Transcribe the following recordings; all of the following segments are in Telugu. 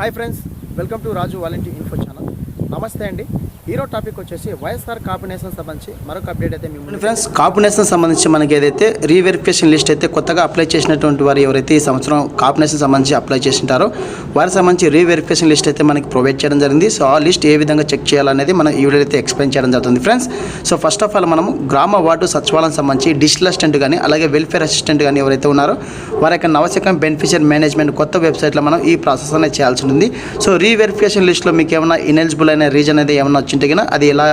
Hi friends, welcome to Raju volunteer info channel. నమస్తే అండి. ఈరోజు టాపిక్ వచ్చేసి వైఎస్ఆర్ కాపునేషన్ సంబంధించి మరొక అప్డేట్ అయితే మేము ఫ్రెండ్స్. కాపునేషన్ సంబంధించి మనకి ఏదైతే రీవెరిఫికేషన్ లిస్ట్ అయితే కొత్తగా అప్లై చేసినటువంటి వారు ఎవరైతే ఈ సంవత్సరం కాపునేషన్ సంబంధించి అప్లై చేసింటారో వారికి సంబంధించి రీవెరిఫికేషన్ లిస్ట్ అయితే మనకి ప్రొవైడ్ చేయడం జరిగింది. సో ఆ లిస్ట్ ఏ విధంగా చెక్ చేయాలనేది మనం ఈ వీడియో అయితే ఎక్స్ప్లెయిన్ చేయడం జరుగుతుంది friends. So first of all మనం గ్రామ వార్డు సచివాలయం సంబంధించి డిజిటల్ అసిస్టెంట్ కానీ అలాగే వెల్ఫేర్ అసిస్టెంట్ కానీ ఎవరైతే ఉన్నారో వారి యొక్క నవశకం బెనిఫిషియరీ మేనేజ్మెంట్ కొత్త వెబ్సైట్లో మనం ఈ ప్రాసెస్ అనేది చేయాల్సి ఉంటుంది. సో రీవెరిఫికేషన్ లిస్ట్లో మీకు ఏమైనా ఇనెలిజిబుల్ అయిన రీజన్ అనేది ఏమైనా వచ్చింటే కన్నా అది ఎలా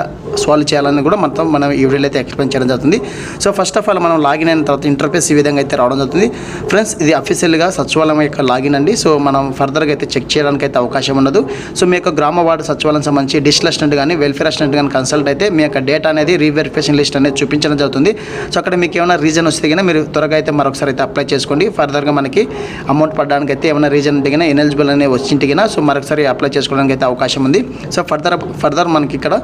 సాల్వ్ చేయాలని కూడా మనం ఈ వీడియోలో అయితే ఎక్స్ప్లెయిన్ చేయడం జరుగుతుంది. సో ఫస్ట్ ఆఫ్ ఆల్ మనం లాగిన్ అయిన తర్వాత ఇంటర్ఫేస్ ఈ విధంగా అయితే రావడం జరుగుతుంది ఫ్రెండ్స్. ఇది అఫీషియల్గా సచివాలయం యొక్క లాగిన్ అండి. సో మనం ఫర్దర్గా అయితే చెక్ చేయడానికి అయితే అవకాశం ఉండదు. సో మీ యొక్క గ్రామ వార్డు సచివాలయం సంబంధించి డిజిటల్ అసిస్టెంట్ కానీ వెల్ఫేర్ అసిస్టెంట్ కానీ కన్సల్ట్ అయితే మీ యొక్క డేటా అనేది రీవెరిఫికేషన్ లిస్ట్ అనేది చూపించడం జరుగుతుంది. సో అక్కడ మీకు ఏమైనా రీజన్ వస్తే కానీ మీరు త్వరగా అయితే మరొకసారి అయితే అప్లై చేసుకోండి. ఫర్దర్గా మనకి అమౌంట్ పడడానికి అయితే ఏమైనా రీజన్ ఉంటే కానీ ఎలిజిబుల్ అనేది వచ్చింటే కానీ సో మరొకసారి అప్లై చేసుకోవడానికి అయితే అవకాశం ఉంది. సో ఫర్దర్ మనకి ఇక్కడ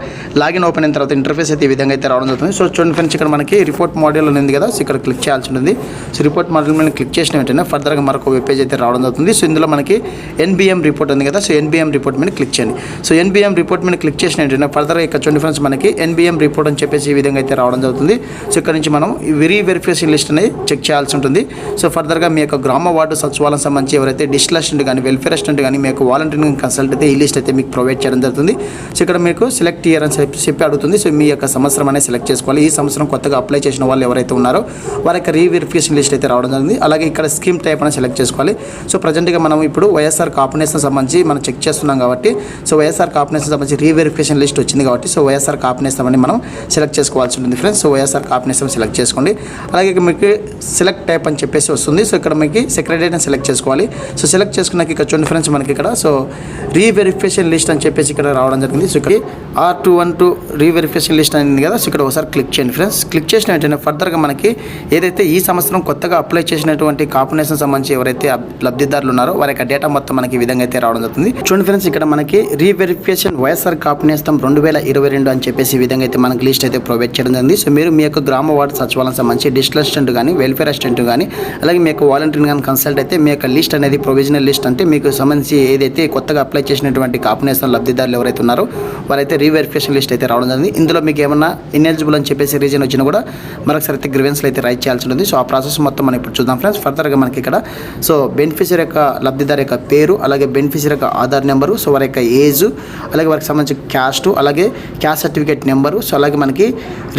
లాగిన్ ఓపెన్ అయిన తర్వాత ఇంటర్ఫేస్ అయితే ఈ విధంగా అయితే రావడం జరుగుతుంది. సో చూడండి ఫ్రెండ్స్, ఇక్కడ మనకి రిపోర్ట్ మాడ్యూల్ ఉంది కదా, సో ఇక్కడ క్లిక్ చేయాల్సి ఉంటుంది. సో రిపోర్ట్ మాడ్యూల్ మీద క్లిక్ చేసిన వెంటనే ఫర్దర్గా మరొక వెబ్ పేజ్ అయితే రావడం జరుగుతుంది. సో ఇందులో మనకి ఎన్బిఎం రిపోర్ట్ ఉంది కదా, సో ఎన్బిఎం రిపోర్ట్ మీద క్లిక్ చేయండి. సో ఎన్బిఎం రిపోర్ట్ మీద క్లిక్ చేసిన వెంటనే ఫర్దర్గా ఇక్కడ చూడండి ఫ్రెండ్స్, మనకి ఎన్బిఎం రిపోర్ట్ అని చెప్పేసి ఈ విధంగా అయితే రావడం జరుగుతుంది. సో ఇక్కడ నుంచి మనం రీవెరిఫికేషన్ లిస్ట్ అనేది చెక్ చేయాల్సి ఉంటుంది. సో ఫర్దర్గా మీ యొక్క గ్రామ వార్డు సచివాలయం సంబంధించి ఎవరైతే డిజిటల్ అసిస్టెంట్ కానీ వెల్ఫేర్ అసిస్టెంట్ కానీ మీ యొక్క వాలంటీరింగ్ కన్సల్ట్ అయితే ఈ లిస్ట్ అయితే మీకు ప్రొవైడ్ చేయడం జరుగుతుంది. సో ఇక్కడ మీకు సెలెక్ట్ ఇయర్ అని చెప్పి అడుగుతుంది. సో మీ యొక్క సంవత్సరం అనేది సెలెక్ట్ చేసుకోవాలి. ఈ సంవత్సరం కొత్తగా అప్లై చేసిన వాళ్ళు ఎవరైతే ఉన్నారో వారి యొక్క రీవెరిఫికేషన్ లిస్ట్ అయితే రావడం జరిగింది. అలాగే ఇక్కడ స్కీమ్ టైప్ అనేది సెలెక్ట్ చేసుకోవాలి. సో ప్రజెంట్గా మనం ఇప్పుడు వైఎస్ఆర్ కాపునేషన్ సంబంధించి మనం చెక్ చేస్తున్నాం కాబట్టి సో వైఎస్ఆర్ కాపునేషన్ సంబంధించి రీవెరిఫికేషన్ లిస్ట్ వచ్చింది కాబట్టి సో వైఎస్ఆర్ కాపునేషన్ అని మనం సెలెక్ట్ చేసుకోవాల్సి ఉంటుంది ఫ్రెండ్స్. సో వైఎస్ఆర్ కాపునేషన్ సెలెక్ట్ చేసుకోండి. అలాగే మీకు సెలెక్ట్ టైప్ అని చెప్పేసి వస్తుంది. సో ఇక్కడ మీకు సెక్రటరీ సెలెక్ట్ చేసుకోవాలి. సో సెలెక్ట్ చేసుకున్నాక ఇక్కడ చూడండి ఫ్రెండ్స్, మనకి ఇక్కడ సో రీవెరిఫికేషన్ లిస్ట్ అని చెప్పేసి ఇక్కడ రావడం జరిగింది. సో ఇక్కడ R212 రీవెరిఫికేషన్ లిస్ట్ అనేది కదా, సో ఇక్కడ ఒకసారి క్లిక్ చేయండి ఫ్రెండ్స్. క్లిక్ చేసిన వెంటనే ఫర్దర్గా మనకి ఏదైతే ఈ సంవత్సరం కొత్తగా అప్లై చేసినటువంటి కాపునేషన్ సంబంధించి ఎవరైతే లబ్ధిదారులు ఉన్నారో వారి యొక్క డేటా మొత్తం మనకి ఈ విధంగా అయితే రావడం జరుగుతుంది. చూడండి ఫ్రెండ్స్, ఇక్కడ మనకి రీవెరిఫికేషన్ వైఎస్ఆర్ కాపునేషన్ 2022 అని చెప్పేసి ఈ విధంగా అయితే మనకి లిస్ట్ అయితే ప్రొవైడ్ చేయడం జరిగింది. సో మీరు మీ యొక్క గ్రామ వార్డు సచివాలయం సంబంధించి డిజిటల్ అసిస్టెంట్ కానీ వెల్ఫేర్ అసిస్టెంట్ కానీ అలాగే మీ యొక్క వాలంటీరింగ్ కానీ కన్సల్ట్ అయితే మీ యొక్క లిస్ట్ అనేది ప్రొవిజనల్ లిస్ట్ అంటే మీకు సంబంధించి ఏదైతే కొత్తగా అప్లై చేసినటువంటి కాపునేషన్ లబ్ధిదారులు ఎవరైతే ఉన్నారో వారైతే రీవెరిఫికేషన్ లిస్ట్ అయితే రావడం జరిగింది. ఇందులో మీకు ఏమన్నా ఇన్ఎలిజిబుల్ అని చెప్పేసి రీజన్ వచ్చినా కూడా మరొకసారి అయితే గ్రీవెన్స్లో అయితే రైట్ చేయాల్సి ఉంటుంది. సో ఆ ప్రాసెస్ మొత్తం మనం ఇప్పుడు చూద్దాం ఫ్రెండ్స్. ఫర్దర్గా మనకి ఇక్కడ సో బెనిఫిషియరీ యొక్క లబ్ధిదారు యొక్క పేరు అలాగే బెనిఫిషియరీ యొక్క ఆధార్ నెంబరు, సో వారి యొక్క ఏజ్ అలాగే వారికి సంబంధించి క్యాస్ట్ అలాగే క్యాస్ట్ సర్టిఫికేట్ నెంబరు, సో అలాగే మనకి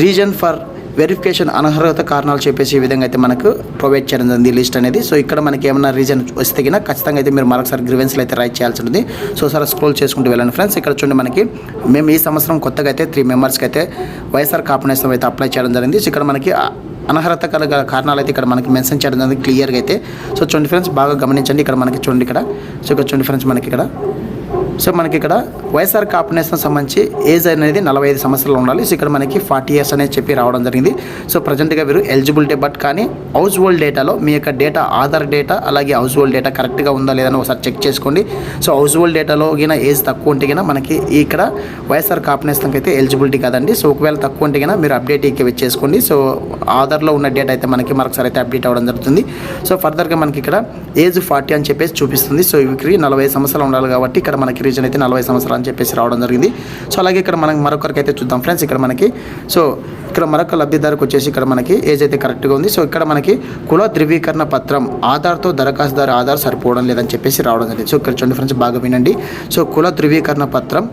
రీజన్ ఫర్ వెరిఫికేషన్ అనర్హత కారణాలు చెప్పేసి ఈ విధంగా అయితే మనకు ప్రొవైడ్ చేయడం జరిగింది లిస్ట్ అనేది. సో ఇక్కడ మనకి ఏమైనా రీజన్ వస్తే కినా ఖచ్చితంగా అయితే మీరు మరొకసారి గ్రీవెన్స్లో అయితే రైట్ చేయాల్సి ఉంటుంది. సో సార్ స్క్రోల్ చేసుకుంటూ వెళ్ళండి ఫ్రెండ్స్. ఇక్కడ చూడండి, మనకి మేము ఈ సంవత్సరం కొత్తగా అయితే 3 మెంబర్స్కి అయితే వైఎస్ఆర్ కాపునేషన్ అయితే అప్లై చేయడం జరిగింది. సో ఇక్కడ మనకి అనర్హత కారణాలు అయితే ఇక్కడ మనకి మెన్షన్ చేయడం జరిగింది క్లియర్గా అయితే. సో చూడండి ఫ్రెండ్స్, బాగా గమనించండి. ఇక్కడ మనకి చూడండి ఇక్కడ సో ఇక్కడ చూడండి ఫ్రెండ్స్, మనకి ఇక్కడ సో మనకి ఇక్కడ వైఎస్ఆర్ కాపునేషన్ సంబంధించి ఏజ్ అనేది 45 సంవత్సరాలు ఉండాలి. సో ఇక్కడ మనకి 40 years అనేది చెప్పి రావడం జరిగింది. సో ప్రజెంట్గా వీరు ఎలిజిబిలిటీ బట్ కానీ హౌస్ హోల్డ్ డేటాలో మీ యొక్క డేటా ఆధార్ డేటా అలాగే హౌస్ హోల్డ్ డేటా కరెక్ట్గా ఉందా లేదని ఒకసారి చెక్ చేసుకోండి. సో హౌస్ హోల్డ్ డేటాలో గిన ఏజ్ తక్కువ ఉంటే గిన మనకి ఇక్కడ వైఎస్ఆర్ కాపునేషన్కి అయితే ఎలిజిబిలిటీ కాదండి. సో ఒకవేళ తక్కువ ఉంటే గిన మీరు అప్డేట్ చేసుకోండి. సో ఆధార్లో ఉన్న డేటా అయితే మనకి మరొకసారి అయితే అప్డేట్ అవ్వడం జరుగుతుంది. సో ఫర్దర్గా మనకి ఇక్కడ ఏజ్ 40 అని చెప్పేసి చూపిస్తుంది. సో ఇవి 45 సంవత్సరాలు ఉండాలి కాబట్టి ఇక్కడ మనకి రీజన్ అయితే 40 సంవత్సరాలు అని చెప్పేసి రావడం జరిగింది. సో అలాగే ఇక్కడ మనం మరొకరికి అయితే చూద్దాం ఫ్రెండ్స్. ఇక్కడ మనకి సో ఇక్కడ మరొక లబ్ధిదారుకు వచ్చేసి ఇక్కడ మనకి ఏజ్ అయితే కరెక్ట్గా ఉంది. సో ఇక్కడ మనకి కుల ధృవీకరణ పత్రం ఆధార్తో దరఖాస్తుదారు ఆధార్ సరిపోవడం లేదని చెప్పేసి రావడం జరిగింది. సో ఇక్కడ చూడండి ఫ్రెండ్స్, బాగా వినండి. సో కుల ధృవీకరణ పత్రం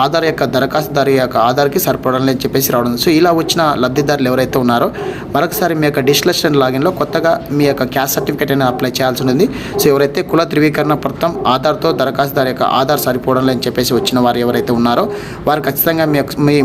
ఆధార్ యొక్క దరఖాస్తుదారు యొక్క ఆధార్కి సరిపోవడం లేదని చెప్పేసి రావడం. సో ఇలా వచ్చిన లబ్ధిదారులు ఎవరైతే ఉన్నారో మరొకసారి మీ యొక్క డిజిటల్ అసిస్టెంట్ లాగిన్లో కొత్తగా మీ యొక్క క్యాస్ట్ సర్టిఫికేట్ అనేది అప్లై చేయాల్సి ఉంటుంది. సో ఎవరైతే కుల ధృవీకరణ పత్రం ఆధార్తో దరఖాస్తుదారు యొక్క ఆధార్ సరిపోవడం లేదని చెప్పేసి వచ్చిన వారు ఎవరైతే ఉన్నారో వారు ఖచ్చితంగా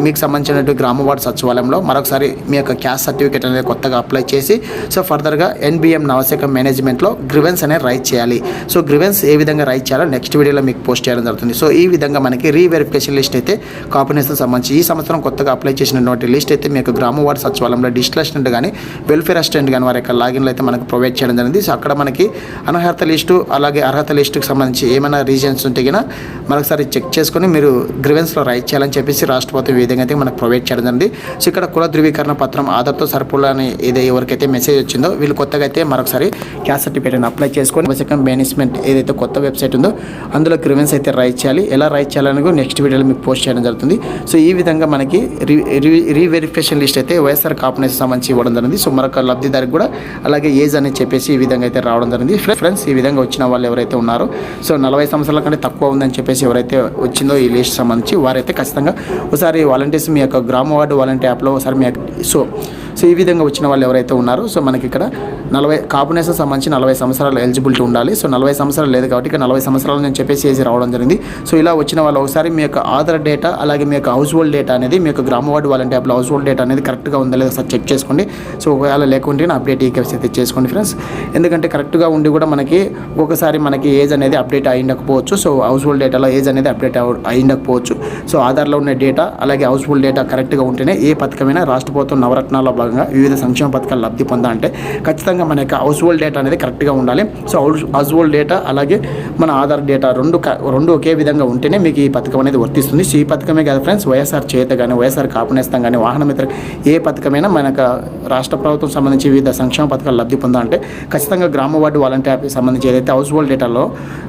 మీకు సంబంధించినటువంటి గ్రామ వార్డు సచివాలయంలో మరొకసారి మీ యొక్క క్యాస్ట్ సర్టిఫికేట్ అనేది కొత్తగా అప్లై చేసి సో ఫర్దర్గా ఎన్బిఎం నవశకం మేనేజ్మెంట్లో గ్రీవెన్స్ అనేది రైట్ చేయాలి. సో గ్రీవెన్స్ ఏ విధంగా రైట్ చేయాలో నెక్స్ట్ వీడియోలో మీకు పోస్ట్ చేయడం జరుగుతుంది. సో ఈ విధంగా మనకి రీవెరిఫికేషన్ లిస్ట్ అయితే కాపునేషన్ సంబంధించి ఈ సంవత్సరం కొత్తగా అప్లై చేసినటువంటి లిస్ట్ అయితే మీకు గ్రామ వార్డు సచివాలయంలో డిజిటల్ అసిస్టెంట్ కానీ వెల్ఫేర్ అసిస్టెంట్ కానీ వారి యొక్క లాగిన్లో అయితే మనకు ప్రొవైడ్ చేయడం జరిగింది. సో అక్కడ మనకి అనర్హత లిస్టు అలాగే అర్హత లిస్టుకి సంబంధించి ఏమైనా రీజన్స్ ఉంటే కనుక మరొకసారి చెక్ చేసుకొని మీరు గ్రీవెన్స్లో రైట్ చేయాలని చెప్పేసి రాష్ట్ర ప్రభుత్వం ఈ విధంగా అయితే మనకు ప్రొవైడ్ చేయడం జరిగింది. సో ఇక్కడ కుల ధృవీకరణ పత్రం ఆధార్తో సరిపోలని ఏదో ఎవరికైతే మెసేజ్ వచ్చిందో వీళ్ళు కొత్తగా అయితే మరొకసారి క్యాస్ట్ సర్టిఫికేట్ అప్లై చేసుకొని సెకండ్ మేనేజ్మెంట్ ఏదైతే కొత్త వెబ్సైట్ ఉందో అందులో గ్రీవెన్స్ అయితే రైట్ చేయాలి. ఎలా రైట్ చేయాలని కూడా నెక్స్ట్ వీడియోలో మీకు పోస్ట్ చేయడం జరుగుతుంది. సో ఈ విధంగా మనకి రీవెరిఫికేషన్ లిస్ట్ అయితే వైఎస్ఆర్ కాపునేషన్ సంబంధించి ఇవ్వడం జరిగింది. సో మరొక లబ్ధిదారికి కూడా అలాగే ఏజ్ అని చెప్పేసి ఈ విధంగా అయితే రావడం జరిగింది. ఫ్రెండ్స్ ఈ విధంగా వచ్చిన వాళ్ళు ఎవరైతే ఉన్నారో సో 40 సంవత్సరాల కంటే తక్కువ ఉందని చెప్పేసి ఎవరైతే వచ్చిందో ఈ లిస్ట్ సంబంధించి వారైతే ఖచ్చితంగా ఒకసారి వాలంటీర్స్ మీ యొక్క గ్రామ వార్డు వాలంటీర్ యాప్లో ఒకసారి మీ సో ఈ విధంగా వచ్చిన వాళ్ళు ఎవరైతే ఉన్నారో సో మనకి ఇక్కడ 40 కాపునేషన్ సంబంధించి 40 సంవత్సరాలు ఎలిజిబిలిటీ ఉండాలి. సో 40 సంవత్సరాలు లేదు కాబట్టి ఇక్కడ 40 సంవత్సరాలు అని చెప్పేసి ఏజ్ రావడం జరిగింది. సో ఇలా వచ్చిన వాళ్ళు ఒకసారి మీ యొక్క ఆధార్ డేటా అలాగే మీ యొక్క హౌస్ హోల్డ్ డేటా అనేది మీ యొక్క గ్రామ వార్డు వాలంటీర్ యాప్లో హౌస్ హోల్డ్ డేటా అనేది కరెక్ట్గా ఉందా లేదా ఒకసారి చెక్ చేసుకోండి. సో ఒకవేళ లేకుంటే అప్డేట్ ఈ కేసు అయితే చేసుకోండి ఫ్రెండ్స్. ఎందుకంటే కరెక్ట్గా ఉండి కూడా మనకి ఒకసారి మనకి ఏజ్ అనేది అప్డేట్ అయ్యిండకపోవచ్చు. సో హౌస్ హోల్డ్ డేటాలో ఏజ్ అనేది అప్డేట్ అయ్యిండకపోవచ్చు. సో ఆధార్లో ఉన్న డేటా అలాగే హౌస్ హోల్డ్ డేటా కరెక్ట్గా ఉంటేనే ఏ పథకమైనా రాష్ట్ర ప్రభుత్వం నవరత్నాల్లో భాగంగా వివిధ సంక్షేమ పథకాలు లబ్ధి పొందాలంటే ఖచ్చితంగా మన యొక్క హౌస్ హోల్డ్ డేటా అనేది కరెక్ట్గా ఉండాలి. సో హౌస్ హోల్డ్ డేటా అలాగే మన ఆధార్ డేటా రెండు ఒకే విధంగా ఉంటేనే మీకు ఈ పథకం అనేది వర్తిస్తుంది. సో ఈ పథకమే కాదు ఫ్రెండ్స్, వైఎస్ఆర్ చేత కానీ వైఎస్ఆర్ కాపునేస్తం కానీ వాహన మిత్ర ఏ పథకమైనా మనకు రాష్ట్ర ప్రభుత్వం సంబంధించి వివిధ సంక్షేమ పథకాలు లబ్ధి పొందాలంటే ఖచ్చితంగా గ్రామ వార్డు వాలంటీర్ యాప్కి సంబంధించి ఏదైతే హౌస్ హోల్డ్ డేటాలో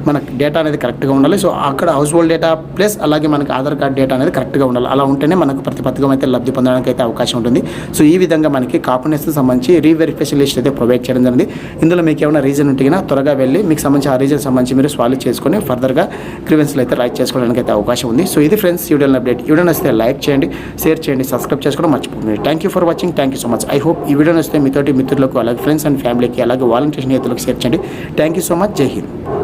మనకు డేటా అనేది కరెక్ట్గా ఉండాలి. సో అక్కడ హౌస్ హోల్డ్ డేటా ప్లస్ అలాగే మనకు ఆధార్ కార్డ్ డేటా అనేది కరెక్ట్గా ఉండాలి. అలా ఉంటేనే మనకు ప్రతి పథకం అయితే లబ్ధి పొందడానికి అయితే అవకాశం ఉంటుంది. సో ఈ విధంగా మనకి కాపునేస్తం సంబంధించి రీవెరిఫికేషన్ లిస్ట్ అయితే ప్రొవైడ్ చేయడం జరిగింది. ఇందులో మీకు ఏమైనా రీజన్ ఉంటే త్వరగా వెళ్ళి మీకు సంబంధించి ఆ రీజన్ సంబంధించి మీరు సాల్వ్ చేసుకొని ఫర్దర్గా గ్రీవెన్స్లు అయితే రైట్ చేసుకోవడానికి అయితే అవకాశం ఉంది. సో ఇది ఫ్రెండ్స్ వీడియో అప్డేట్. వీడియో నచ్చితే లైక్ చేయండి, షేర్ చేయండి, సబ్స్క్రైబ్ చేసుకోవడం మర్చిపోకండి. Thank you for watching. Thank you so much. I hope ఈ వీడియో నచ్చితే మీతోటి మిత్రులకు అలాగే ఫ్రెండ్స్ అండ్ ఫ్యామిలీకి అలాగే వాలంటీర్ స్నేహితులకు షేర్ చేయండి. Thank you so much. జై హింద్.